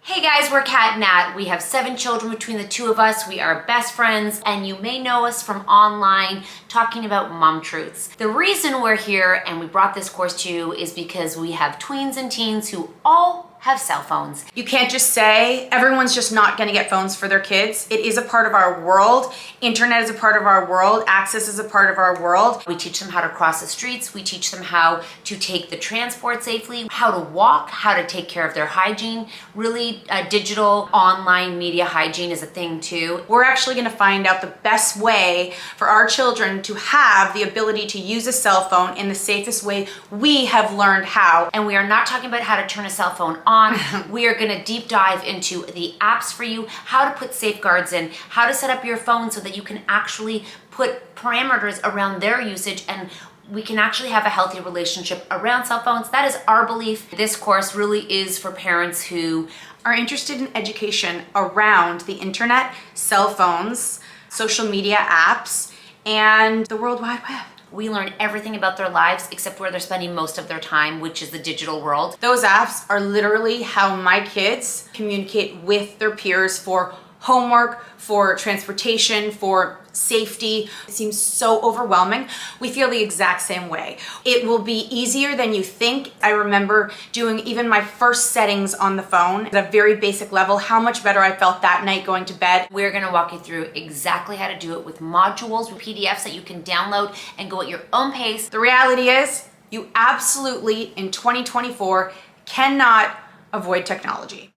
Hey guys, we're Cat Nat. We have 7 children between the two of us. We are best friends, and you may know us from online talking about mom truths. The reason we're here and we brought this course to you is because we have tweens and teens who all have cell phones. You can't just say everyone's just not going to get phones for their kids. It is a part of our world. Internet is a part of our world. Access is a part of our world. We teach them how to cross the streets. We teach them how to take the transport safely, how to walk, how to take care of their hygiene. Really, digital online media hygiene is a thing too. We're actually going to find out the best way for our children to have the ability to use a cell phone in the safest way we have learned how. And we are not talking about how to turn a cell phone on. We are going to deep dive into the apps for you, how to put safeguards in, how to set up your phone so that you can actually put parameters around their usage, and we can actually have a healthy relationship around cell phones. That is our belief. This course really is for parents who are interested in education around the internet, cell phones, social media apps, and the World Wide Web. We learn everything about their lives except where they're spending most of their time, which is the digital world. Those apps are literally how my kids communicate with their peers for homework, for transportation, for safety. It seems so overwhelming. We feel the exact same way. It will be easier than you think. I remember doing even my first settings on the phone at a very basic level, how much better I felt that night going to bed. We're gonna walk you through exactly how to do it with modules, with PDFs that you can download and go at your own pace. The reality is, you absolutely, in 2024, cannot avoid technology.